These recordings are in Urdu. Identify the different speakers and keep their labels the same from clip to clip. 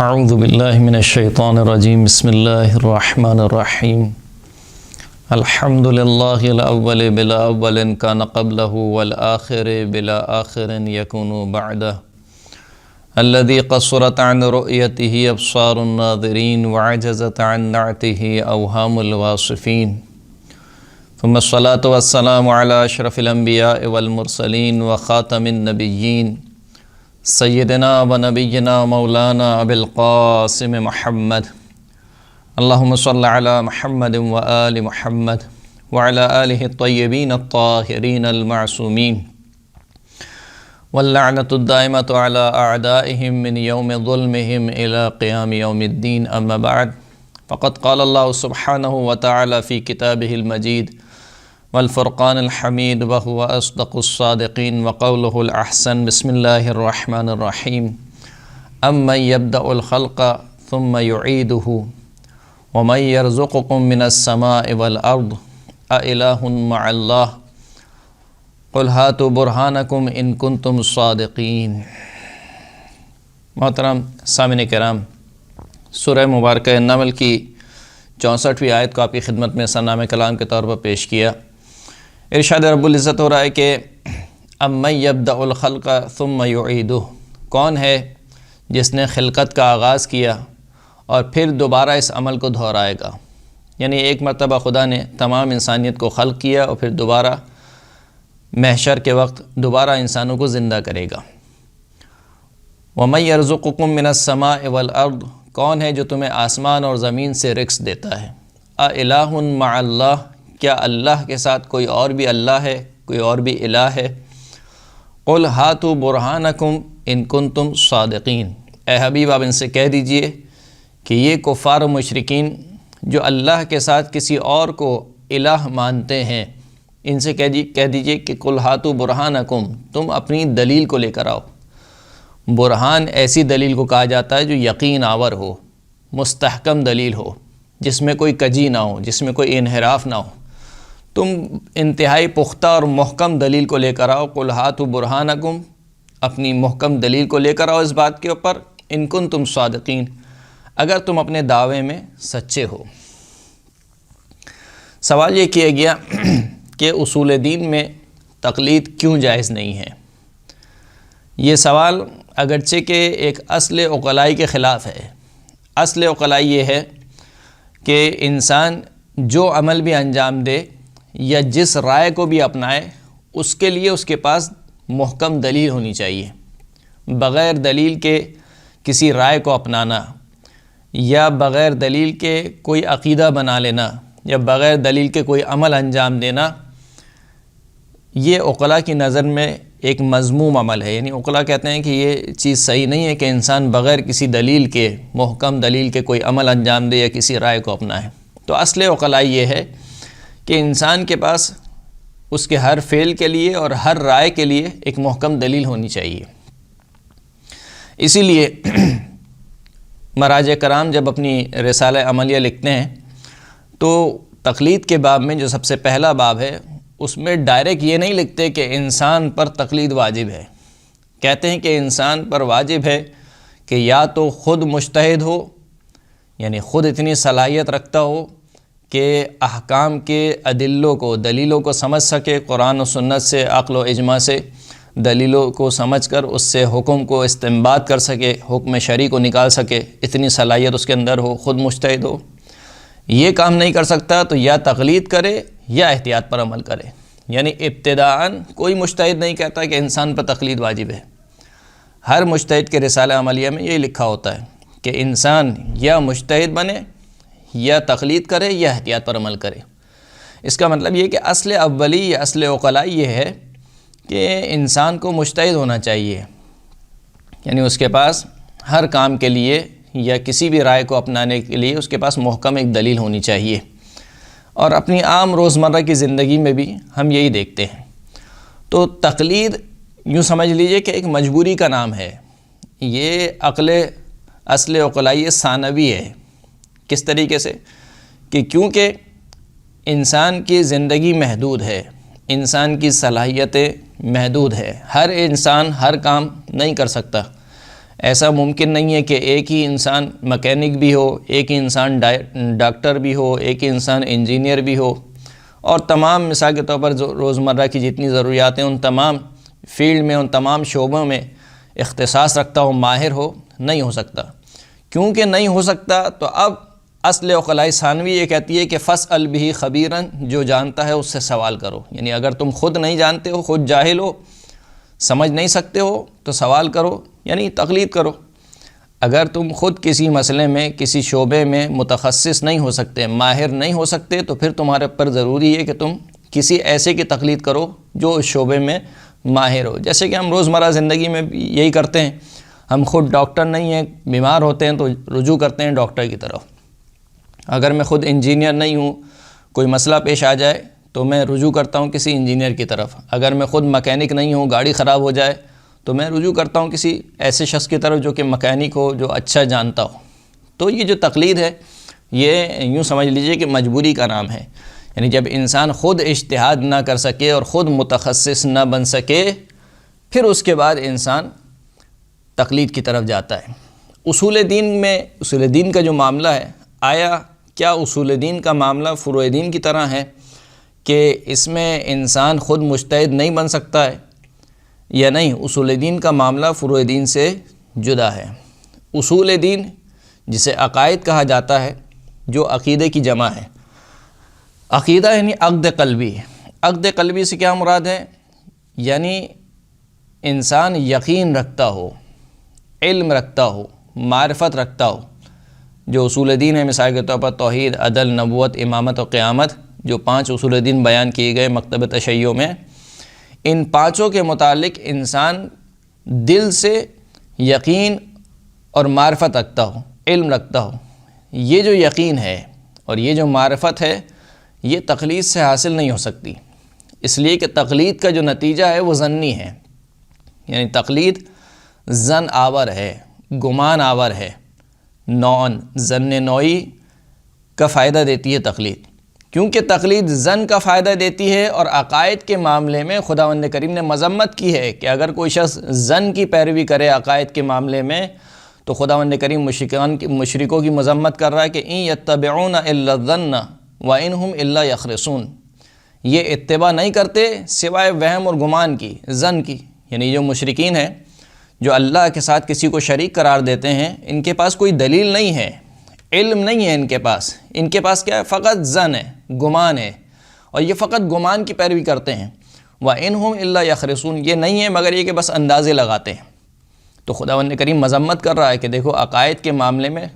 Speaker 1: اعوذ باللہ من الشیطان الرجیم بسم اللہ الرحمن الرحیم الحمد للہ الاول بلا اول کان قبلہ والآخر بلا آخر یکون بعدہ الذي قصرت عن رؤيته ابصار الناظرین وعجزت عن نعته اوہام الواصفین ثم الصلاة والسلام على اشرف الانبیاء والمرسلین وخاتم النبیین سیدنا و نبینا مولانا ابی القاسم محمد اللہم صل علی محمد و آل محمد وعلى آلہ الطیبین الطاہرین المعصومین واللعنۃ الدائمۃ علی اعدائہم من یوم ظلمہم الی قیام یوم الدین اما بعد فقد قال اللہ سبحانہ وتعالی فی کتابہ المجید والفرقان الحمید وهو اصدق الصادقین وقوله الاحسن بسم اللہ الرحمن الرحیم امن یبدأ الخلق ثم یعیدہ ومن یرزقکم من السماء والارض االہ مع اللہ قل ہاتوا برہانکم ان کنتم صادقین۔ محترم سامعین کرام، سورہ مبارکہ نمل کی 64ویں آیت کو آپ کی خدمت میں سرنامہ کلام کے طور پر پیش کیا۔ ارشاد رب العزت ہو رہا ہے کہ امن یبدأ الخلق ثم یعیدہ، کون ہے جس نے خلقت کا آغاز کیا اور پھر دوبارہ اس عمل کو دہرائے گا، یعنی ایک مرتبہ خدا نے تمام انسانیت کو خلق کیا اور پھر دوبارہ محشر کے وقت دوبارہ انسانوں کو زندہ کرے گا۔ وَمَن يَرْزُقُكُم مِّنَ السَّمَاءِ وَالْأَرْضِ، کون ہے جو تمہیں آسمان اور زمین سے رزق دیتا ہے۔ اَإِلَٰهٌ مَّعَ اللَّهِ، کیا اللہ کے ساتھ کوئی اور بھی اللہ ہے، کوئی اور بھی الہ ہے۔ قُلْ هَاتُوا بُرْهَانَكُمْ إِن كُنتُمْ صَادِقِينَ، اے حبیب آپ ان سے کہہ دیجئے کہ یہ کفار و مشرکین جو اللہ کے ساتھ کسی اور کو الہ مانتے ہیں، ان سے کہہ دیجئے کہ قُلْ هَاتُوا بُرْهَانَكُمْ، تم اپنی دلیل کو لے کر آؤ۔ برہان ایسی دلیل کو کہا جاتا ہے جو یقین آور ہو، مستحکم دلیل ہو، جس میں کوئی کجی نہ ہو، جس میں کوئی انحراف نہ ہو۔ تم انتہائی پختہ اور محکم دلیل کو لے کر آؤ۔ قُلْ هَاتُوا بُرْهَانَكُمْ، اپنی محکم دلیل کو لے کر آؤ اس بات کے اوپر، ان کنتم صادقین، اگر تم اپنے دعوے میں سچے ہو۔ سوال یہ کیا گیا کہ اصول دین میں تقلید کیوں جائز نہیں ہے۔ یہ سوال اگرچہ کہ ایک اصل عقلائی کے خلاف ہے۔ اصل عقلائی یہ ہے کہ انسان جو عمل بھی انجام دے یا جس رائے کو بھی اپنائے، اس کے لیے اس کے پاس محکم دلیل ہونی چاہیے۔ بغیر دلیل کے کسی رائے کو اپنانا یا بغیر دلیل کے کوئی عقیدہ بنا لینا یا بغیر دلیل کے کوئی عمل انجام دینا، یہ عقلاء کی نظر میں ایک مذموم عمل ہے۔ یعنی عقلاء کہتے ہیں کہ یہ چیز صحیح نہیں ہے کہ انسان بغیر کسی دلیل کے، محکم دلیل کے کوئی عمل انجام دے یا کسی رائے کو اپنائے۔ تو اصل عقلائی یہ ہے کہ انسان کے پاس اس کے ہر فعل کے لیے اور ہر رائے کے لیے ایک محکم دلیل ہونی چاہیے۔ اسی لیے مراجع کرام جب اپنی رسالہ عملیہ لکھتے ہیں تو تقلید کے باب میں جو سب سے پہلا باب ہے، اس میں ڈائریکٹ یہ نہیں لکھتے کہ انسان پر تقلید واجب ہے۔ کہتے ہیں کہ انسان پر واجب ہے کہ یا تو خود مجتہد ہو، یعنی خود اتنی صلاحیت رکھتا ہو کہ احکام کے ادلوں کو، دلیلوں کو سمجھ سکے، قرآن و سنت سے، عقل و اجماع سے دلیلوں کو سمجھ کر اس سے حکم کو استنباط کر سکے، حکم شرعی کو نکال سکے، اتنی صلاحیت اس کے اندر ہو، خود مجتہد ہو۔ یہ کام نہیں کر سکتا تو یا تقلید کرے یا احتیاط پر عمل کرے۔ یعنی ابتداءً کوئی مجتہد نہیں کہتا کہ انسان پر تقلید واجب ہے۔ ہر مجتہد کے رسالہ عملیہ میں یہی لکھا ہوتا ہے کہ انسان یا مجتہد بنے یا تقلید کرے یا احتیاط پر عمل کرے۔ اس کا مطلب یہ کہ اصل اولی یا اصل عقلائی یہ ہے کہ انسان کو مجتہد ہونا چاہیے، یعنی اس کے پاس ہر کام کے لیے یا کسی بھی رائے کو اپنانے کے لیے اس کے پاس محکم ایک دلیل ہونی چاہیے۔ اور اپنی عام روزمرہ کی زندگی میں بھی ہم یہی دیکھتے ہیں۔ تو تقلید یوں سمجھ لیجئے کہ ایک مجبوری کا نام ہے۔ یہ اصل عقلائی ثانوی ہے۔ کس طریقے سے کہ کیونکہ انسان کی زندگی محدود ہے، انسان کی صلاحیتیں محدود ہے، ہر انسان ہر کام نہیں کر سکتا۔ ایسا ممکن نہیں ہے کہ ایک ہی انسان مکینک بھی ہو، ایک ہی انسان ڈاکٹر بھی ہو، ایک ہی انسان انجینئر بھی ہو، اور تمام مثال کے طور پر روزمرہ کی جتنی ضروریات ہیں ان تمام فیلڈ میں، ان تمام شعبوں میں اختصاص رکھتا ہو، ماہر ہو، نہیں ہو سکتا۔ کیونکہ نہیں ہو سکتا تو اب اصل عقلاء ثانوی یہ کہتی ہے کہ فاسأل بہ خبیرا، جو جانتا ہے اس سے سوال کرو۔ یعنی اگر تم خود نہیں جانتے ہو، خود جاہل ہو، سمجھ نہیں سکتے ہو تو سوال کرو، یعنی تقلید کرو۔ اگر تم خود کسی مسئلے میں، کسی شعبے میں متخصص نہیں ہو سکتے، ماہر نہیں ہو سکتے، تو پھر تمہارے پر ضروری ہے کہ تم کسی ایسے کی تقلید کرو جو اس شعبے میں ماہر ہو۔ جیسے کہ ہم روزمرہ زندگی میں یہی کرتے ہیں، ہم خود ڈاکٹر نہیں ہیں، بیمار ہوتے ہیں تو رجوع کرتے ہیں ڈاکٹر کی طرف۔ اگر میں خود انجینئر نہیں ہوں، کوئی مسئلہ پیش آ جائے تو میں رجوع کرتا ہوں کسی انجینئر کی طرف۔ اگر میں خود مکینک نہیں ہوں، گاڑی خراب ہو جائے تو میں رجوع کرتا ہوں کسی ایسے شخص کی طرف جو کہ مکینک ہو، جو اچھا جانتا ہو۔ تو یہ جو تقلید ہے یہ یوں سمجھ لیجئے کہ مجبوری کا نام ہے۔ یعنی جب انسان خود اجتہاد نہ کر سکے اور خود متخصص نہ بن سکے، پھر اس کے بعد انسان تقلید کی طرف جاتا ہے۔ اصول دین میں، اصول دین کا جو معاملہ ہے، آیا کیا اصول دین کا معاملہ فروع دین کی طرح ہے کہ اس میں انسان خود مجتہد نہیں بن سکتا ہے یا نہیں؟ اصول دین کا معاملہ فروع دین سے جدا ہے۔ اصول دین جسے عقائد کہا جاتا ہے، جو عقیدے کی جمع ہے۔ عقیدہ یعنی عقد قلبی۔ عقد قلبی سے کیا مراد ہے؟ یعنی انسان یقین رکھتا ہو، علم رکھتا ہو، معرفت رکھتا ہو۔ جو اصول دین ہے، مثال کے طور پر توحید، عدل، نبوت، امامت و قیامت، جو 5 اصول دین بیان کیے گئے مکتب تشیع میں، ان 5 کے متعلق انسان دل سے یقین اور معرفت رکھتا ہو، علم رکھتا ہو۔ یہ جو یقین ہے اور یہ جو معرفت ہے، یہ تقلید سے حاصل نہیں ہو سکتی، اس لیے کہ تقلید کا جو نتیجہ ہے وہ ظنی ہے۔ یعنی تقلید ظن آور ہے، گمان آور ہے، نوعاً ظن نوعی کا فائدہ دیتی ہے تقلید، کیونکہ تقلید ظن کا فائدہ دیتی ہے۔ اور عقائد کے معاملے میں خداوند کریم نے مذمت کی ہے کہ اگر کوئی شخص ظن کی پیروی کرے عقائد کے معاملے میں، تو خداوند کریم مشرکوں کی مذمت کر رہا ہے کہ ان یتبعون الا الظن وانہم الا یخرصون، یہ اتباع نہیں کرتے سوائے وہم اور گمان کی، ظن کی۔ یعنی جو مشرکین ہیں، جو اللہ کے ساتھ کسی کو شریک قرار دیتے ہیں، ان کے پاس کوئی دلیل نہیں ہے، علم نہیں ہے ان کے پاس کیا ہے؟ فقط ظن ہے، گمان ہے، اور یہ فقط گمان کی پیروی کرتے ہیں۔ وَإِنْهُمْ إِلَّا يَخْرِصُونَ، یہ نہیں ہے مگر یہ کہ بس اندازے لگاتے ہیں۔ تو خداوند کریم مذمت کر رہا ہے کہ دیکھو عقائد کے معاملے میں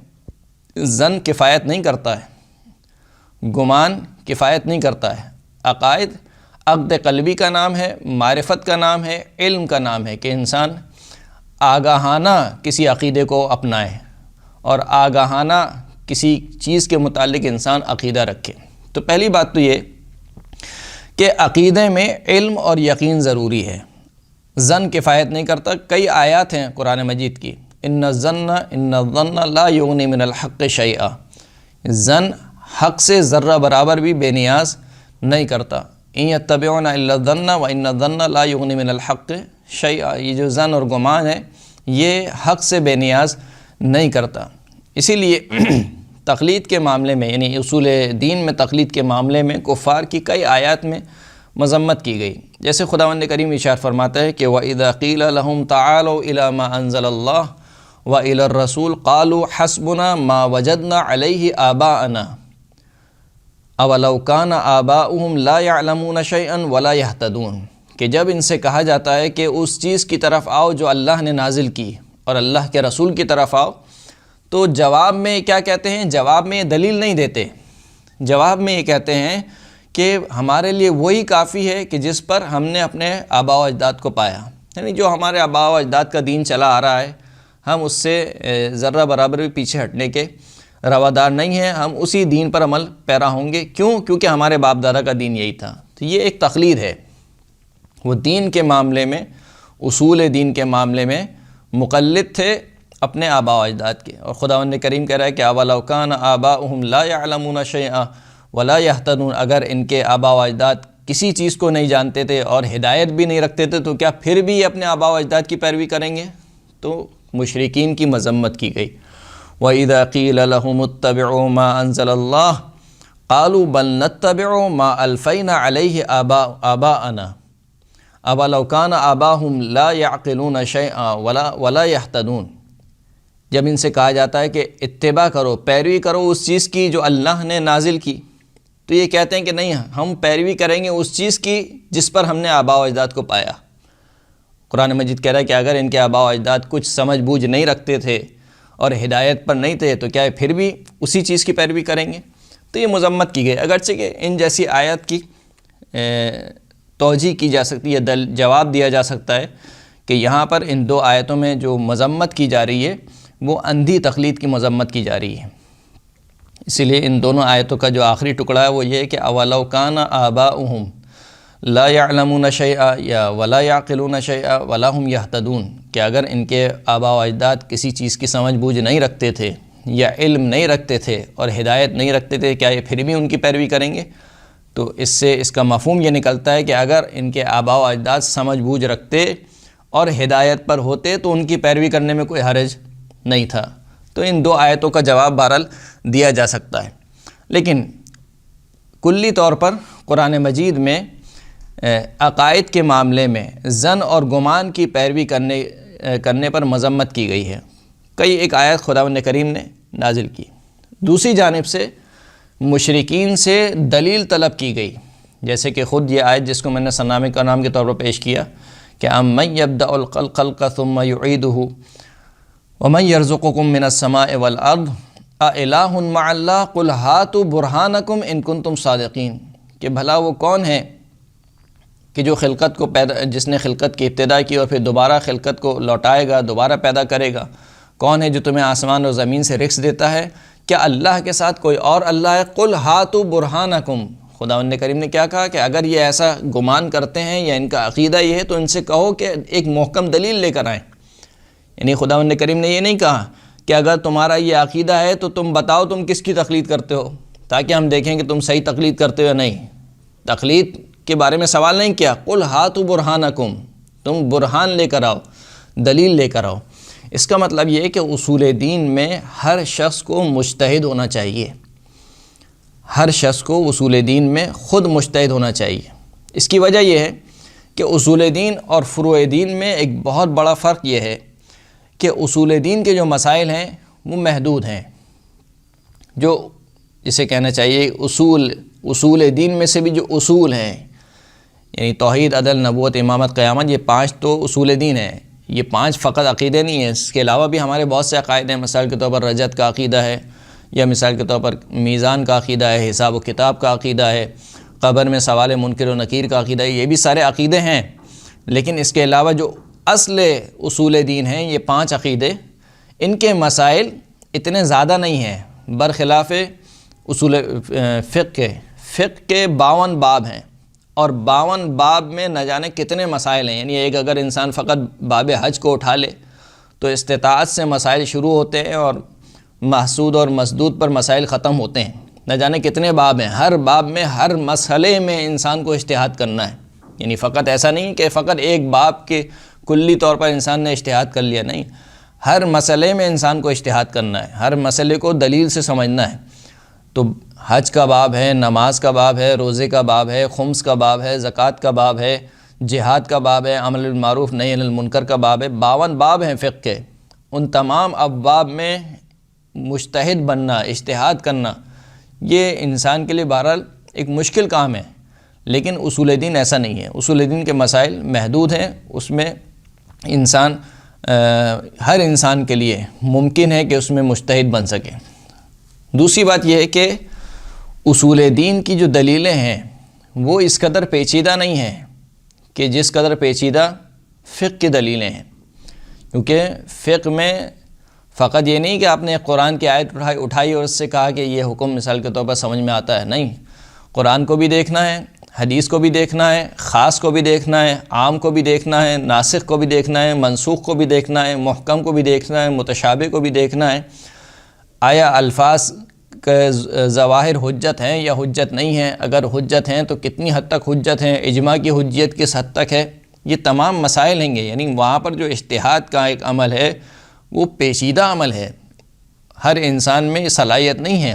Speaker 1: ظن کفایت نہیں کرتا ہے، گمان کفایت نہیں کرتا ہے۔ عقائد عقد قلبی کا نام ہے، معرفت کا نام ہے، علم کا نام ہے کہ انسان آگاہانہ کسی عقیدے کو اپنائے اور آگاہانہ کسی چیز کے متعلق انسان عقیدہ رکھے۔ تو پہلی بات تو یہ کہ عقیدے میں علم اور یقین ضروری ہے، ظن کفایت نہیں کرتا۔ کئی آیات ہیں قرآن مجید کی، ان الظن لا یغنی من الحق شیئا، ظن حق سے ذرہ برابر بھی بے نیاز نہیں کرتا۔ ان یتبعون الا الظن وان الظن لا یغنی من الحق شیئا، یہ جو ظن اور گمان ہے یہ حق سے بے نیاز نہیں کرتا۔ اسی لیے تقلید کے معاملے میں، یعنی اصول دین میں تقلید کے معاملے میں کفار کی کئی آیات میں مذمت کی گئی۔ جیسے خداوند کریم ارشاد فرماتا ہے کہ وَإِذَا قِيلَ لَهُمْ تَعَالَوْا إِلَى مَا أَنزَلَ اللَّهُ وَإِلَى الرَّسُولِ قَالُوا حَسْبُنَا مَا وَجَدْنَا عَلَيْهِ آبَاءَنَا أَوَلَوْ كَانَ آبَاؤُهُمْ لَا يَعْلَمُونَ شَيْئًا وَلَا يَهْتَدُونَ، کہ جب ان سے کہا جاتا ہے کہ اس چیز کی طرف آؤ جو اللہ نے نازل کی اور اللہ کے رسول کی طرف آؤ، تو جواب میں کیا کہتے ہیں؟ جواب میں یہ دلیل نہیں دیتے، جواب میں یہ کہتے ہیں کہ ہمارے لیے وہی کافی ہے کہ جس پر ہم نے اپنے آباء و اجداد کو پایا، یعنی جو ہمارے آباء و اجداد کا دین چلا آ رہا ہے، ہم اس سے ذرہ برابر بھی پیچھے ہٹنے کے روادار نہیں ہیں، ہم اسی دین پر عمل پیرا ہوں گے۔ کیوں؟ کیونکہ ہمارے باپ دادا کا دین یہی تھا۔ تو یہ ایک تقلید ہے، وہ دین کے معاملے میں، اصول دین کے معاملے میں مقلد تھے اپنے آباء و اجداد کے۔ اور خداوند کریم کہہ رہا ہے کہ اولو کان آباؤہم لا یعلمون شیئا ولا یہتدون، اگر ان کے آباء و اجداد کسی چیز کو نہیں جانتے تھے اور ہدایت بھی نہیں رکھتے تھے تو کیا پھر بھی اپنے آباء و اجداد کی پیروی کریں گے؟ تو مشرکین کی مذمت کی گئی۔ وَإِذَا قِيلَ لَهُمُ اتَّبِعُوا مَا أَنزَلَ اللَّهُ قَالُوا بَلْ نَتَّبِعُ مَا أَلْفَيْنَا عَلَيْهِ آبَاءَنَا أَوَلَوْ كَانَ آبَاؤُهُمْ لَا يَعْقِلُونَ شَيْئًا وَلَا يَهْتَدُونَ۔ جب ان سے کہا جاتا ہے کہ اتباع کرو، پیروی کرو اس چیز کی جو اللہ نے نازل کی، تو یہ کہتے ہیں کہ نہیں، ہم پیروی کریں گے اس چیز کی جس پر ہم نے آباء و اجداد کو پایا۔ قرآن مجید کہہ رہا ہے کہ اگر ان کے آباء و اجداد کچھ سمجھ بوجھ نہیں رکھتے تھے اور ہدایت پر نہیں تھے تو کیا پھر بھی اسی چیز کی پیروی کریں گے؟ تو یہ مذمت کی گئی، اگرچہ کہ ان جیسی آیت کی توجیہ کی جا سکتی ہے، جواب دیا جا سکتا ہے کہ یہاں پر ان دو آیتوں میں جو مذمت کی جا رہی ہے وہ اندھی تقلید کی مذمت کی جا رہی ہے۔ اسی لیے ان دونوں آیتوں کا جو آخری ٹکڑا ہے وہ یہ ہے کہ اولو کان آباؤہم لا یعلمون شیئا یا ولا یعقلون شیئا ولا هم یہتدون، کہ اگر ان کے آباء و اجداد کسی چیز کی سمجھ بوجھ نہیں رکھتے تھے یا علم نہیں رکھتے تھے اور ہدایت نہیں رکھتے تھے، کیا یہ پھر بھی ان کی پیروی کریں گے؟ تو اس کا مفہوم یہ نکلتا ہے کہ اگر ان کے آباء و اجداد سمجھ بوجھ رکھتے اور ہدایت پر ہوتے تو ان کی پیروی کرنے میں کوئی حرج نہیں تھا۔ تو ان دو آیتوں کا جواب بہرحال دیا جا سکتا ہے، لیکن کلی طور پر قرآن مجید میں عقائد کے معاملے میں ظن اور گمان کی پیروی کرنے پر مذمت کی گئی ہے۔ ایک آیت خداوند کریم نے نازل کی، دوسری جانب سے مشرکین سے دلیل طلب کی گئی، جیسے کہ خود یہ آیت جس کو میں نے سنامے کا نام کے طور پر پیش کیا کہ امن یبدأ الخلق ثم یعیدہ ومن یرزقکم من السماء والارض االہ مع اللہ قل ہاتوا برہانکم ان کنتم صادقین، کہ بھلا وہ کون ہے کہ جو جس نے خلقت کی ابتدا کی اور پھر دوبارہ خلقت کو لوٹائے گا، دوبارہ پیدا کرے گا؟ کون ہے جو تمہیں آسمان اور زمین سے رزق دیتا ہے؟ کیا اللہ کے ساتھ کوئی اور اللہ ہے؟ قل ہاتوا برہانکم، خداوند کریم نے کیا کہا کہ اگر یہ ایسا گمان کرتے ہیں یا ان کا عقیدہ یہ ہے تو ان سے کہو کہ ایک محکم دلیل لے کر آئیں۔ یعنی خداوند کریم نے یہ نہیں کہا کہ اگر تمہارا یہ عقیدہ ہے تو تم بتاؤ تم کس کی تقلید کرتے ہو تاکہ ہم دیکھیں کہ تم صحیح تقلید کرتے ہو۔ نہیں، تقلید کے بارے میں سوال نہیں کیا، قل ہاتوا برہانکم، تم برہان لے کر آؤ، دلیل لے کر آؤ۔ اس کا مطلب یہ ہے کہ اصول دین میں ہر شخص کو مجتہد ہونا چاہیے، ہر شخص کو اصول دین میں خود مجتہد ہونا چاہیے۔ اس کی وجہ یہ ہے کہ اصول دین اور فروع دین میں ایک بہت بڑا فرق یہ ہے کہ اصول دین کے جو مسائل ہیں وہ محدود ہیں، جو جسے کہنا چاہیے اصول دین میں سے بھی جو اصول ہیں، یعنی توحید، عدل، نبوت، امامت، قیامت، یہ 5 تو اصول دین ہیں۔ یہ 5 فقط عقیدے نہیں ہیں، اس کے علاوہ بھی ہمارے بہت سے عقائد ہیں۔ مثال کے طور پر رجعت کا عقیدہ ہے، یا مثال کے طور پر میزان کا عقیدہ ہے، حساب و کتاب کا عقیدہ ہے، قبر میں سوال منکر و نکیر کا عقیدہ ہے، یہ بھی سارے عقیدے ہیں۔ لیکن اس کے علاوہ جو اصل اصول دین ہیں، یہ 5 عقیدے، ان کے مسائل اتنے زیادہ نہیں ہیں، برخلاف اصول فقہ کے 52 باب ہیں، اور 52 باب میں نہ جانے کتنے مسائل ہیں۔ یعنی ایک اگر انسان فقط باب حج کو اٹھا لے تو استطاعت سے مسائل شروع ہوتے ہیں اور محسود اور مسدود پر مسائل ختم ہوتے ہیں، نہ جانے کتنے باب ہیں۔ ہر باب میں، ہر مسئلے میں انسان کو اجتہاد کرنا ہے، یعنی فقط ایسا نہیں کہ فقط ایک باب کے کلی طور پر انسان نے اجتہاد کر لیا، نہیں، ہر مسئلے میں انسان کو اجتہاد کرنا ہے، ہر مسئلے کو دلیل سے سمجھنا ہے۔ تو حج کا باب ہے، نماز کا باب ہے، روزے کا باب ہے، خمس کا باب ہے، زکوٰۃ کا باب ہے، جہاد کا باب ہے، امر بالمعروف نہی عن المنکر کا باب ہے، 52 باب ہیں فقہ کے۔ ان تمام ابواب میں مجتہد بننا، اجتہاد کرنا، یہ انسان کے لیے بہرحال ایک مشکل کام ہے، لیکن اصول دین ایسا نہیں ہے۔ اصول دین کے مسائل محدود ہیں، اس میں ہر انسان کے لیے ممکن ہے کہ اس میں مجتہد بن سکے۔ دوسری بات یہ ہے کہ اصول دین کی جو دلیلیں ہیں وہ اس قدر پیچیدہ نہیں ہیں کہ جس قدر پیچیدہ فقہ کی دلیلیں ہیں، کیونکہ فقہ میں فقط یہ نہیں کہ آپ نے قرآن کی آیت اٹھائی اور اس سے کہا کہ یہ حکم مثال کے طور پر سمجھ میں آتا ہے، نہیں، قرآن کو بھی دیکھنا ہے، حدیث کو بھی دیکھنا ہے، خاص کو بھی دیکھنا ہے، عام کو بھی دیکھنا ہے، ناسخ کو بھی دیکھنا ہے، منسوخ کو بھی دیکھنا ہے، محکم کو بھی دیکھنا ہے، متشابہ کو بھی دیکھنا ہے۔ آیا الفاظ کے ظواہر حجت ہیں یا حجت نہیں ہیں؟ اگر حجت ہیں تو کتنی حد تک حجت ہیں؟ اجماع کی حجیت کس حد تک ہے؟ یہ تمام مسائل ہیں گے، یعنی وہاں پر جو اجتہاد کا ایک عمل ہے وہ پیچیدہ عمل ہے، ہر انسان میں صلاحیت نہیں ہے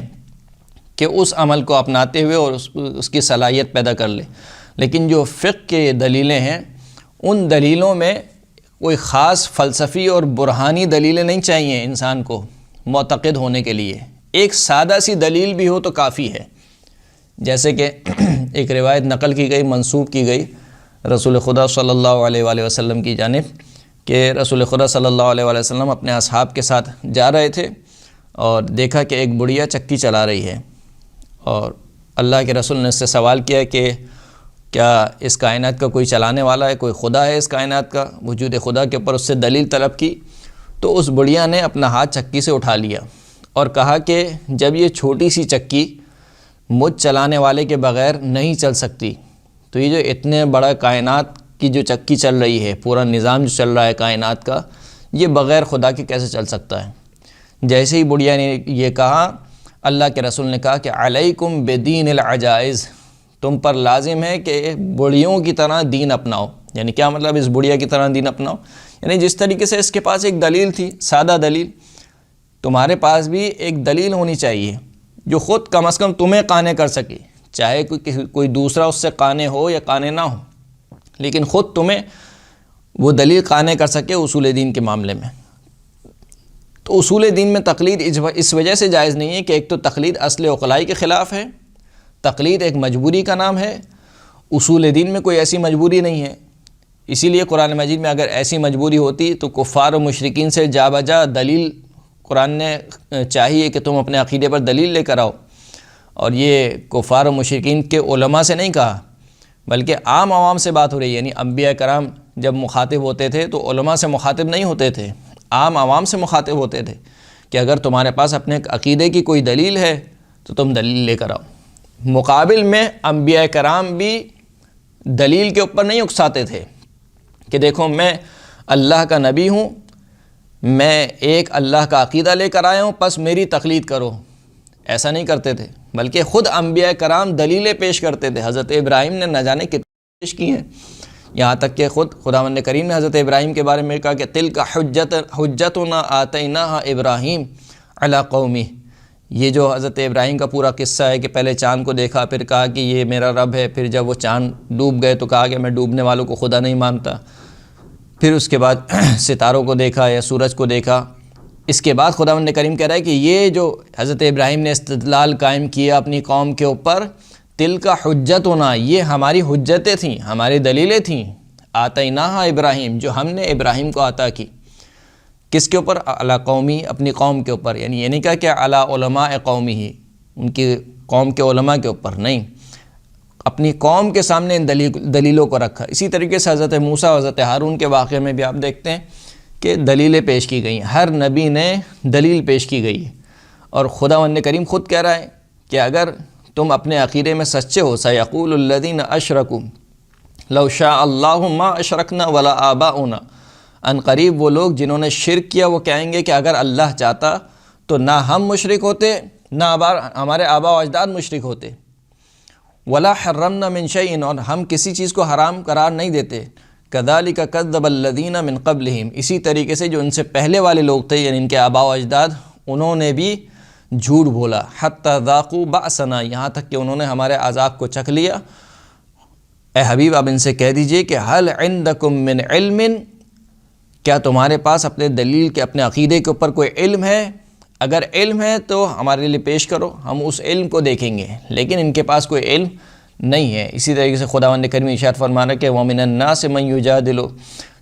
Speaker 1: کہ اس عمل کو اپناتے ہوئے اور اس کی صلاحیت پیدا کر لے۔ لیکن جو فقہ کے دلیلیں ہیں، ان دلیلوں میں کوئی خاص فلسفی اور برہانی دلیلیں نہیں چاہیے انسان کو معتقد ہونے کے لیے، ایک سادہ سی دلیل بھی ہو تو کافی ہے۔ جیسے کہ ایک روایت نقل کی گئی، منسوب کی گئی رسول خدا صلی اللہ علیہ وآلہ وسلم کی جانب، کہ رسول خدا صلی اللہ علیہ وآلہ وسلم اپنے اصحاب کے ساتھ جا رہے تھے اور دیکھا کہ ایک بڑھیا چکی چلا رہی ہے، اور اللہ کے رسول نے اس سے سوال کیا کہ کیا اس کائنات کا کوئی چلانے والا ہے، کوئی خدا ہے اس کائنات کا، وجود خدا کے اوپر اس سے دلیل طلب کی۔ تو اس بڑھیا نے اپنا ہاتھ چکی سے اٹھا لیا اور کہا کہ جب یہ چھوٹی سی چکی مجھ چلانے والے کے بغیر نہیں چل سکتی، تو یہ جو اتنے بڑا کائنات کی جو چکی چل رہی ہے، پورا نظام جو چل رہا ہے کائنات کا، یہ بغیر خدا کے کیسے چل سکتا ہے۔ جیسے ہی بڑھیا نے یہ کہا، اللہ کے رسول نے کہا کہ علیکم بدین العجائز، تم پر لازم ہے کہ بڑھیوں کی طرح دین اپناؤ۔ یعنی کیا مطلب اس بڑھیا کی طرح دین اپناؤ؟ یعنی جس طریقے سے اس کے پاس ایک دلیل تھی، سادہ دلیل، تمہارے پاس بھی ایک دلیل ہونی چاہیے جو خود کم از کم تمہیں قانع کر سکے، چاہے کوئی دوسرا اس سے قانع ہو یا قانع نہ ہو، لیکن خود تمہیں وہ دلیل قانع کر سکے اصول دین کے معاملے میں۔ تو اصول دین میں تقلید اس وجہ سے جائز نہیں ہے کہ ایک تو تقلید اصل عقلائی کے خلاف ہے، تقلید ایک مجبوری کا نام ہے، اصول دین میں کوئی ایسی مجبوری نہیں ہے۔ اسی لیے قرآن مجید میں اگر ایسی مجبوری ہوتی تو کفار و مشرکین سے جا بجا دلیل قرآن نے چاہیے کہ تم اپنے عقیدے پر دلیل لے کر آؤ، اور یہ کفار و مشرکین کے علماء سے نہیں کہا، بلکہ عام عوام سے بات ہو رہی ہے۔ یعنی انبیاء کرام جب مخاطب ہوتے تھے تو علماء سے مخاطب نہیں ہوتے تھے، عام عوام سے مخاطب ہوتے تھے کہ اگر تمہارے پاس اپنے عقیدے کی کوئی دلیل ہے تو تم دلیل لے کر آؤ۔ مقابل میں انبیاء کرام بھی دلیل کے اوپر نہیں اکساتے تھے کہ دیکھو میں اللہ کا نبی ہوں، میں ایک اللہ کا عقیدہ لے کر آیا ہوں، پس میری تقلید کرو، ایسا نہیں کرتے تھے، بلکہ خود انبیاء کرام دلیلیں پیش کرتے تھے۔ حضرت ابراہیم نے نہ جانے کتنی پیش کی ہیں، یہاں تک کہ خود خداوند کریم نے حضرت ابراہیم کے بارے میں کہا کہ تلک حجتنا آتیناہا ابراہیم علی قومی۔ یہ جو حضرت ابراہیم کا پورا قصہ ہے کہ پہلے چاند کو دیکھا، پھر کہا کہ یہ میرا رب ہے، پھر جب وہ چاند ڈوب گئے تو کہا کہ میں ڈوبنے والوں کو خدا نہیں مانتا، پھر اس کے بعد ستاروں کو دیکھا یا سورج کو دیکھا۔ اس کے بعد خداوند کریم کہہ رہا ہے کہ یہ جو حضرت ابراہیم نے استدلال قائم کیا اپنی قوم کے اوپر، تلک حجتنا، یہ ہماری حجتیں تھیں، ہماری دلیلیں تھیں، آتیناہا ابراہیم، جو ہم نے ابراہیم کو عطا کی۔ کس کے اوپر؟ علی قومی، اپنی قوم کے اوپر۔ یعنی یہ نہیں کہا کہ علی علماء قومی ہی، ان کی قوم کے علماء کے اوپر نہیں، اپنی قوم کے سامنے ان دلیلوں کو رکھا۔ اسی طریقے سے حضرت موسیٰ اور حضرت ہارون کے واقعے میں بھی آپ دیکھتے ہیں کہ دلیلیں پیش کی گئی، ہر نبی نے دلیل پیش کی گئی، اور خداوند کریم خود کہہ رہا ہے کہ اگر تم اپنے عقیدے میں سچے ہو، سیقول الذین اشرکوا لو شاء اللہ ما اشرکنا ولا آباؤنا، ان قریب وہ لوگ جنہوں نے شرک کیا وہ کہیں گے کہ اگر اللہ چاہتا تو نہ ہم مشرک ہوتے، نہ ہمارے آبا و اجداد مشرک ہوتے، ولا حرمنا من شیء، اور ہم کسی چیز کو حرام قرار نہیں دیتے، کذالک کذب الذین من قبلہم، اسی طریقے سے جو ان سے پہلے والے لوگ تھے، یعنی ان کے آبا و اجداد، انہوں نے بھی جھوٹ بولا، حتی ذاقوا بأسنا، یہاں تک کہ انہوں نے ہمارے عذاب کو چکھ لیا۔ اے حبیب آپ ان سے کہہ دیجئے کہ حل عندکم من علم، کیا تمہارے پاس اپنے دلیل کے، اپنے عقیدے کے اوپر کوئی علم ہے؟ اگر علم ہے تو ہمارے لیے پیش کرو، ہم اس علم کو دیکھیں گے، لیکن ان کے پاس کوئی علم نہیں ہے۔ اسی طریقے سے خداوند کریم ارشاد فرمانا کہ وَمِنَ النَّاسِ مَن يُجَادِلُ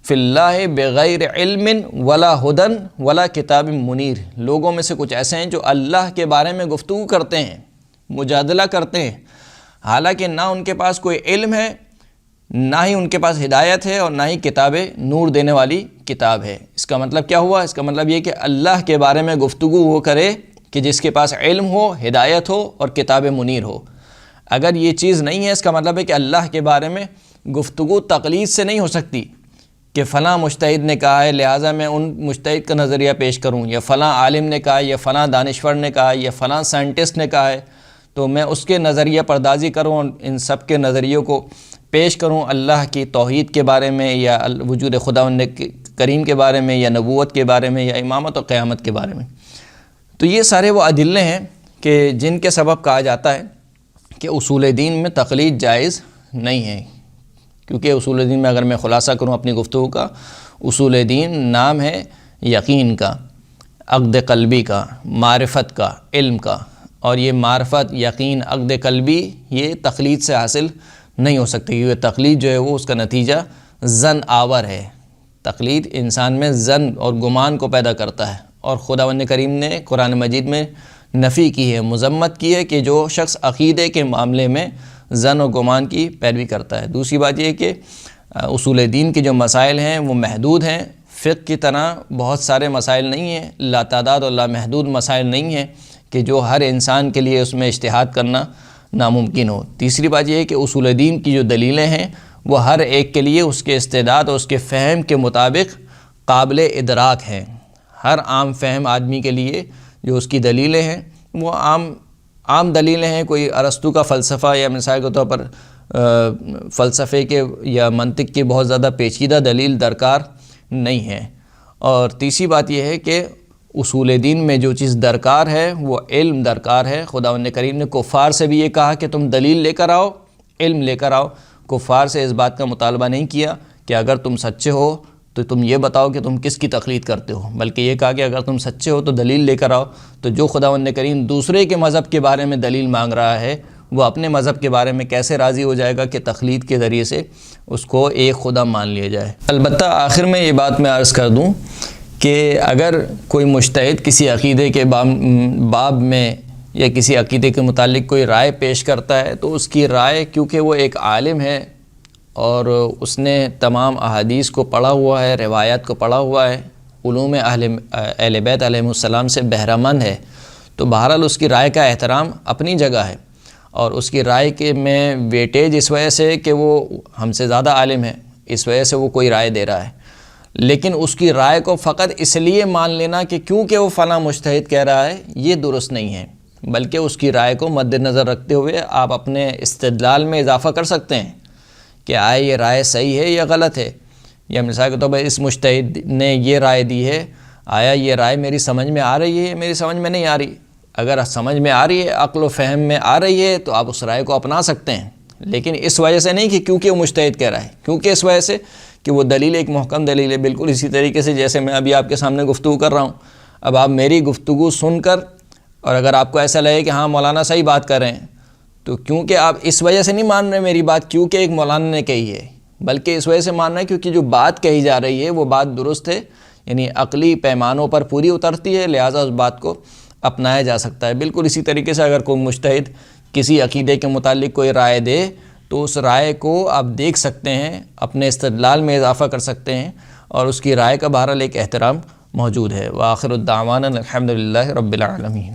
Speaker 1: فِي اللَّهِ بِغَيْرِ عِلْمٍ وَلَا هُدًى وَلَا كِتَابٍ مُنِيرٍ، لوگوں میں سے کچھ ایسے ہیں جو اللہ کے بارے میں گفتگو کرتے ہیں، مجادلہ کرتے ہیں، حالانکہ نہ ان کے پاس کوئی علم ہے، نہ ہی ان کے پاس ہدایت ہے، اور نہ ہی کتاب نور دینے والی کتاب ہے۔ اس کا مطلب کیا ہوا؟ اس کا مطلب یہ کہ اللہ کے بارے میں گفتگو وہ کرے کہ جس کے پاس علم ہو، ہدایت ہو اور کتاب منیر ہو۔ اگر یہ چیز نہیں ہے، اس کا مطلب ہے کہ اللہ کے بارے میں گفتگو تقلید سے نہیں ہو سکتی کہ فلاں مجتہد نے کہا ہے لہٰذا میں ان مجتہد کا نظریہ پیش کروں، یا فلاں عالم نے کہا ہے، یا فلاں دانشور نے کہا ہے، یا فلاں سائنٹسٹ نے کہا ہے، تو میں اس کے نظریہ پردازی کروں اور ان سب کے نظریوں کو پیش کروں اللہ کی توحید کے بارے میں یا وجود خداوند کریم کے بارے میں یا نبوت کے بارے میں یا امامت و قیامت کے بارے میں۔ تو یہ سارے وہ ادلے ہیں کہ جن کے سبب کہا جاتا ہے کہ اصول دین میں تقلید جائز نہیں ہے، کیونکہ اصول دین میں اگر میں خلاصہ کروں اپنی گفتگو کا، اصول دین نام ہے یقین کا، عقد قلبی کا، معرفت کا، علم کا، اور یہ معرفت، یقین، عقد قلبی یہ تقلید سے حاصل نہیں ہو سکتی، کیونکہ تقلید جو ہے وہ اس کا نتیجہ ظن آور ہے۔ تقلید انسان میں ظن اور گمان کو پیدا کرتا ہے، اور خداوند کریم نے قرآن مجید میں نفی کی ہے، مذمت کی ہے کہ جو شخص عقیدے کے معاملے میں ظن و گمان کی پیروی کرتا ہے۔ دوسری بات یہ ہے کہ اصول دین کے جو مسائل ہیں وہ محدود ہیں، فقہ کی طرح بہت سارے مسائل نہیں ہیں، لا تعداد اور لا محدود مسائل نہیں ہیں کہ جو ہر انسان کے لیے اس میں اجتہاد کرنا ناممکن ہو۔ تیسری بات یہ ہے کہ اصول دین کی جو دلیلیں ہیں وہ ہر ایک کے لیے اس کے استعداد اور اس کے فہم کے مطابق قابل ادراک ہیں۔ ہر عام فہم آدمی کے لیے جو اس کی دلیلیں ہیں وہ عام دلیلیں ہیں، کوئی ارسطو کا فلسفہ یا مثال کے طور پر فلسفے کے یا منطق کی بہت زیادہ پیچیدہ دلیل درکار نہیں ہے۔ اور تیسری بات یہ ہے کہ اصول دین میں جو چیز درکار ہے وہ علم درکار ہے۔ خداوند کریم نے کفار سے بھی یہ کہا کہ تم دلیل لے کر آؤ، علم لے کر آؤ۔ کفار سے اس بات کا مطالبہ نہیں کیا کہ اگر تم سچے ہو تو تم یہ بتاؤ کہ تم کس کی تقلید کرتے ہو، بلکہ یہ کہا کہ اگر تم سچے ہو تو دلیل لے کر آؤ۔ تو جو خداوند کریم دوسرے کے مذہب کے بارے میں دلیل مانگ رہا ہے وہ اپنے مذہب کے بارے میں کیسے راضی ہو جائے گا کہ تقلید کے ذریعے سے اس کو ایک خدا مان لیا جائے۔ البتہ آخر میں یہ بات میں عرض کر دوں کہ اگر کوئی مجتہد کسی عقیدے کے باب میں یا کسی عقیدے کے متعلق کوئی رائے پیش کرتا ہے تو اس کی رائے، کیونکہ وہ ایک عالم ہے اور اس نے تمام احادیث کو پڑھا ہوا ہے، روایات کو پڑھا ہوا ہے، علوم اہل بیت علیہم السلام سے بہرہ مند ہے، تو بہرحال اس کی رائے کا احترام اپنی جگہ ہے، اور اس کی رائے کے میں ویٹیج اس وجہ سے کہ وہ ہم سے زیادہ عالم ہے، اس وجہ سے وہ کوئی رائے دے رہا ہے۔ لیکن اس کی رائے کو فقط اس لیے مان لینا کہ کیونکہ وہ فلاں مجتہد کہہ رہا ہے یہ درست نہیں ہے، بلکہ اس کی رائے کو مد نظر رکھتے ہوئے آپ اپنے استدلال میں اضافہ کر سکتے ہیں کہ آئے یہ رائے صحیح ہے یا غلط ہے، یا مثال کے طور پر اس مجتہد نے یہ رائے دی ہے، آیا یہ رائے میری سمجھ میں آ رہی ہے یا میری سمجھ میں نہیں آ رہی۔ اگر سمجھ میں آ رہی ہے، عقل و فہم میں آ رہی ہے تو آپ اس رائے کو اپنا سکتے ہیں، لیکن اس وجہ سے نہیں کہ کیونکہ وہ مجتہد کہہ رہا ہے، کیونکہ اس وجہ سے کہ وہ دلیل ایک محکم دلیل ہے۔ بالکل اسی طریقے سے جیسے میں ابھی آپ کے سامنے گفتگو کر رہا ہوں، اب آپ میری گفتگو سن کر اور اگر آپ کو ایسا لگے کہ ہاں مولانا صحیح بات کر رہے ہیں، تو کیونکہ آپ اس وجہ سے نہیں مان رہے میری بات کیونکہ ایک مولانا نے کہی ہے، بلکہ اس وجہ سے مان رہے ہیں کیونکہ جو بات کہی جا رہی ہے وہ بات درست ہے، یعنی عقلی پیمانوں پر پوری اترتی ہے، لہٰذا اس بات کو اپنایا جا سکتا ہے۔ بالکل اسی طریقے سے اگر کوئی مجتہد کسی عقیدے کے متعلق کوئی رائے دے تو اس رائے کو آپ دیکھ سکتے ہیں، اپنے استدلال میں اضافہ کر سکتے ہیں، اور اس کی رائے کا بہرحال ایک احترام موجود ہے۔ وآخر الدعوانا الحمدللہ رب العالمین۔